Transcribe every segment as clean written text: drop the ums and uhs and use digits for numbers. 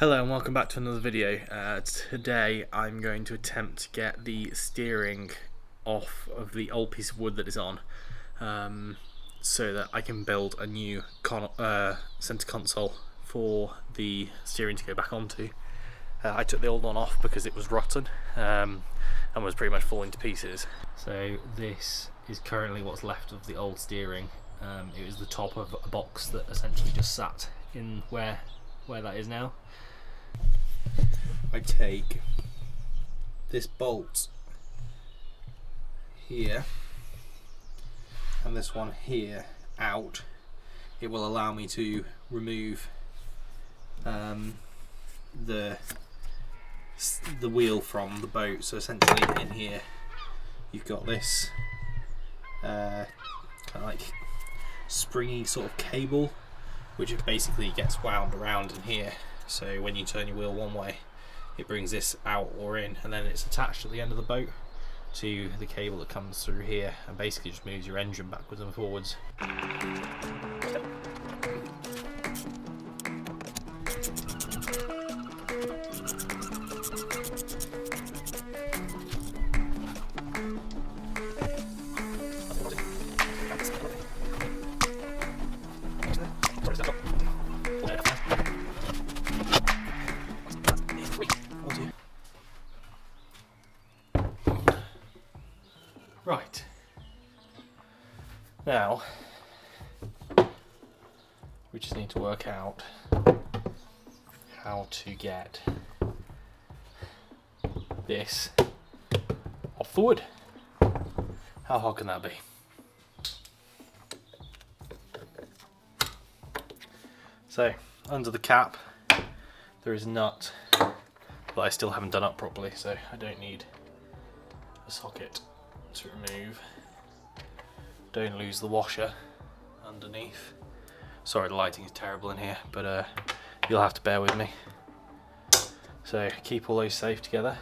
Hello and welcome back to another video. Today I'm going to attempt to get the steering off of the old piece of wood that is on, so that I can build a new centre console for the steering to go back onto. I took the old one off because it was rotten and was pretty much falling to pieces. So this is currently what's left of the old steering. It was the top of a box that essentially just sat in where that is now. I take this bolt here and this one here out. It will allow me to remove the wheel from the boat. So essentially in here you've got this kind of like springy sort of cable which basically gets wound around in here. So when you turn your wheel one way, it brings this out or in, and then it's attached at the end of the boat to the cable that comes through here and basically just moves your engine backwards and forwards. Right, now we just need to work out how to get this off the wood. How hard can that be? So under the cap there is a nut that I still haven't done up properly, so I don't need a socket to remove. Don't lose the washer underneath. Sorry, the lighting is terrible in here, but you'll have to bear with me. So keep all those safe together,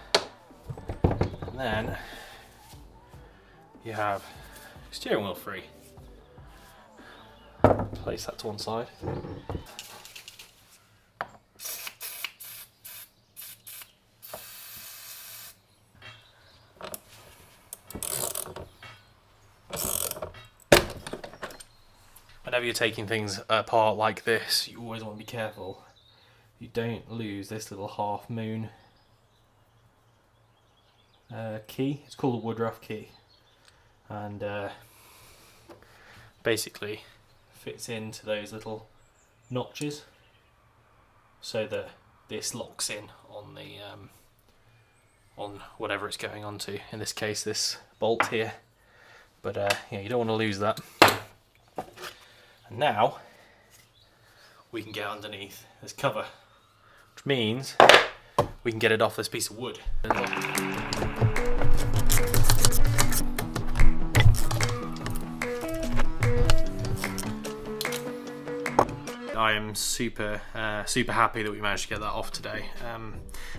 and then you have steering wheel free. Place that to one side. Whenever you're taking things apart like this, you always want to be careful you don't lose this little half moon key. It's called a Woodruff key, and basically fits into those little notches so that this locks in on the on whatever it's going onto. In this case, this bolt here. But yeah, you don't want to lose that. And now we can get underneath this cover, which means we can get it off this piece of wood. I am super happy that we managed to get that off today.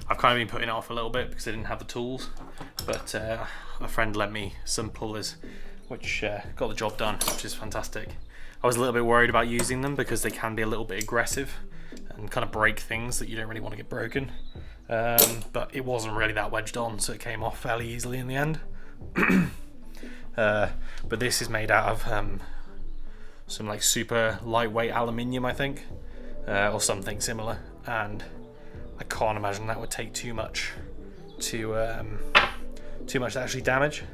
I've kind of been putting it off a little bit because I didn't have the tools, but a friend lent me some pullers which got the job done, which is fantastic. I was a little bit worried about using them because they can be a little bit aggressive and kind of break things that you don't really want to get broken. But it wasn't really that wedged on, so it came off fairly easily in the end. But this is made out of some like super lightweight aluminium, I think, or something similar. And I can't imagine that would take too much to actually damage.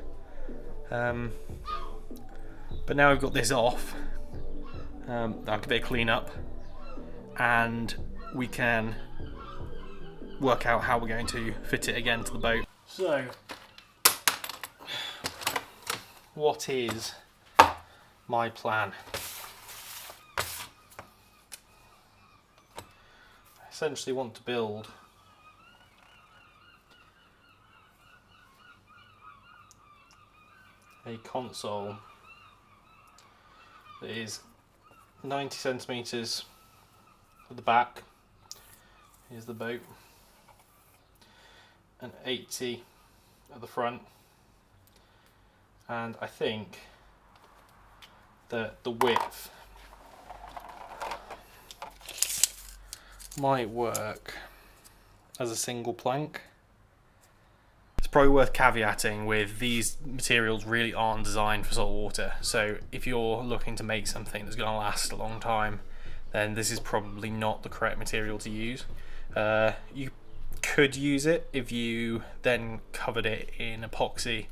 But now we've got this off. I'll give it a clean up, and we can work out how we're going to fit it again to the boat. So, what is my plan? I essentially want to build a console that is 90 centimeters at the back, here's the boat, and 80 at the front, and I think that the width might work as a single plank. It's probably worth caveating with these materials really aren't designed for salt water, so if you're looking to make something that's going to last a long time, then this is probably not the correct material to use. You could use it if you then covered it in epoxy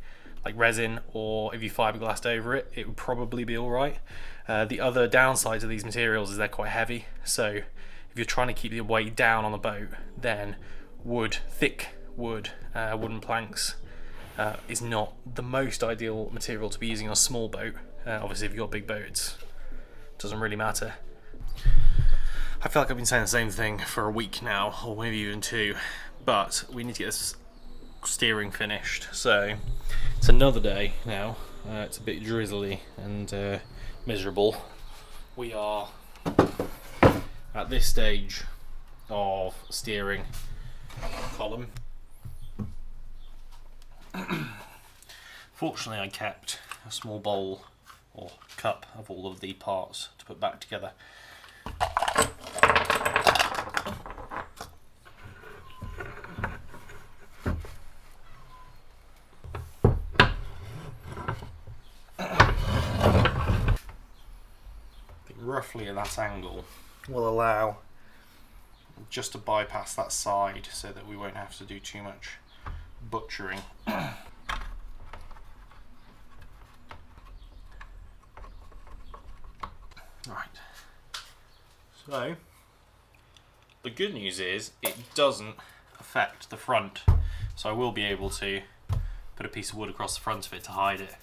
like resin, or if you fiberglassed over it, it would probably be alright. The other downsides of these materials is they're quite heavy, so if you're trying to keep the weight down on the boat, then thick wood, wooden planks is not the most ideal material to be using on a small boat. Obviously if you've got big boats, it doesn't really matter. I feel like I've been saying the same thing for a week now, or maybe even 2, but we need to get this steering finished, so it's another day now. It's a bit drizzly and miserable. We are at this stage of steering column. Fortunately I kept a small bowl or cup of all of the parts to put back together. Roughly at that angle will allow just to bypass that side so that we won't have to do too much butchering. Right, so the good news is it doesn't affect the front, so I will be able to put a piece of wood across the front of it to hide it.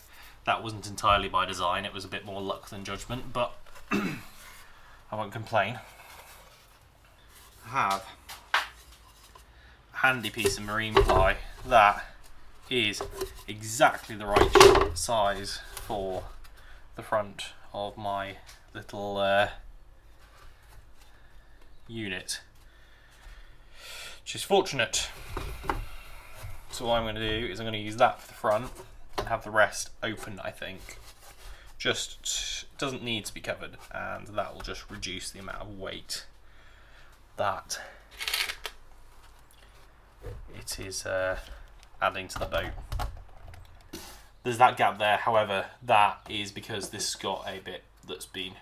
That wasn't entirely by design, it was a bit more luck than judgment, but I won't complain. I have a handy piece of marine ply that is exactly the right size for the front of my little unit, which is fortunate. So what I'm going to do is I'm going to use that for the front and have the rest open, I think. Just doesn't need to be covered, and that will just reduce the amount of weight that it is adding to the boat. There's that gap there, however, that is because this has got a bit that's been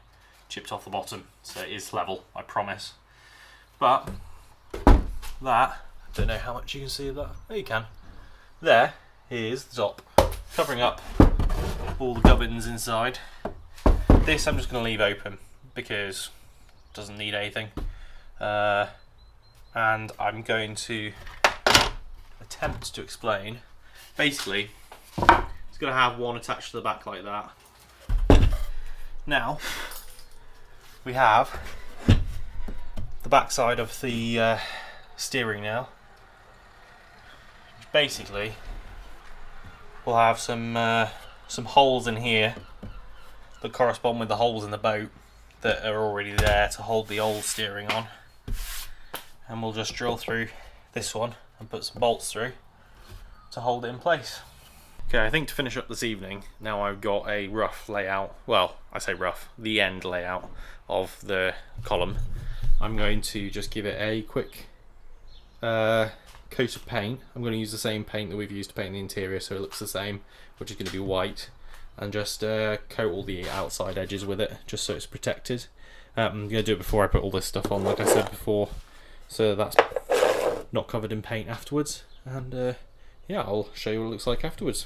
chipped off the bottom, so it is level, I promise. But that, I don't know how much you can see of that. Oh, you can. There is the top, covering up all the gubbins inside. This I'm just going to leave open because it doesn't need anything. And I'm going to attempt to explain. Basically, it's going to have one attached to the back like that. Now, we have the back side of the steering now. Which basically, we'll have some holes in here that correspond with the holes in the boat that are already there to hold the old steering on, and we'll just drill through this one and put some bolts through to hold it in place. Okay, I think to finish up this evening, now I've got a rough layout, well, I say rough, the end layout of the column. I'm going to just give it a quick coat of paint. I'm going to use the same paint that we've used to paint the interior, so it looks the same, which is going to be white, and just coat all the outside edges with it, just so it's protected. I'm going to do it before I put all this stuff on, like I said before, so that's not covered in paint afterwards. And yeah, I'll show you what it looks like afterwards.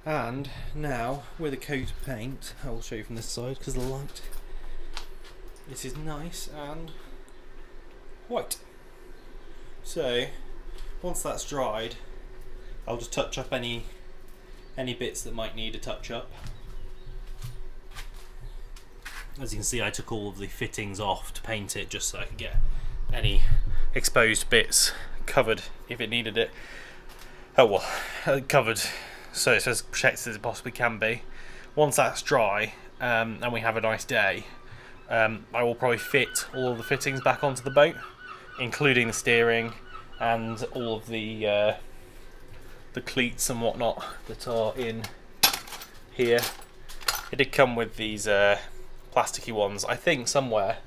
And now, with a coat of paint, I'll show you from this side because of the light. This is nice and white. So, once that's dried, I'll just touch up any bits that might need a touch up. As you can see, I took all of the fittings off to paint it just so I could get any exposed bits covered if it needed it. Oh well, covered so it's as protected as it possibly can be. Once that's dry and we have a nice day, I will probably fit all of the fittings back onto the boat, including the steering and all of the cleats and whatnot that are in here. It did come with these plasticky ones. I think somewhere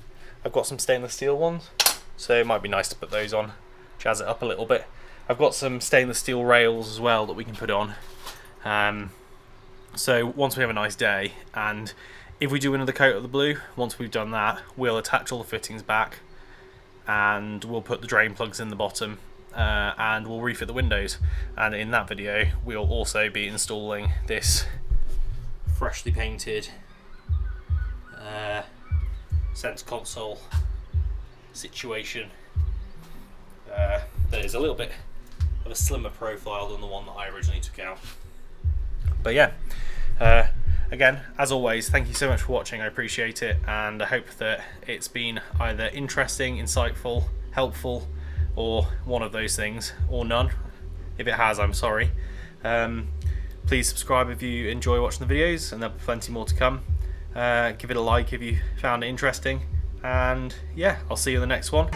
I've got some stainless steel ones, so it might be nice to put those on. jazz it up a little bit. I've got some stainless steel rails as well that we can put on. So once we have a nice day, and if we do another coat of the blue, once we've done that, we'll attach all the fittings back and we'll put the drain plugs in the bottom, and we'll refit the windows. And in that video we'll also be installing this freshly painted centre console situation that is a little bit of a slimmer profile than the one that I originally took out. But yeah, again, as always, thank you so much for watching. I appreciate it, and I hope that it's been either interesting, insightful, helpful, or one of those things, or none. If it has, I'm sorry. Please subscribe if you enjoy watching the videos, and there'll be plenty more to come. Give it a like if you found it interesting, and yeah, I'll see you in the next one.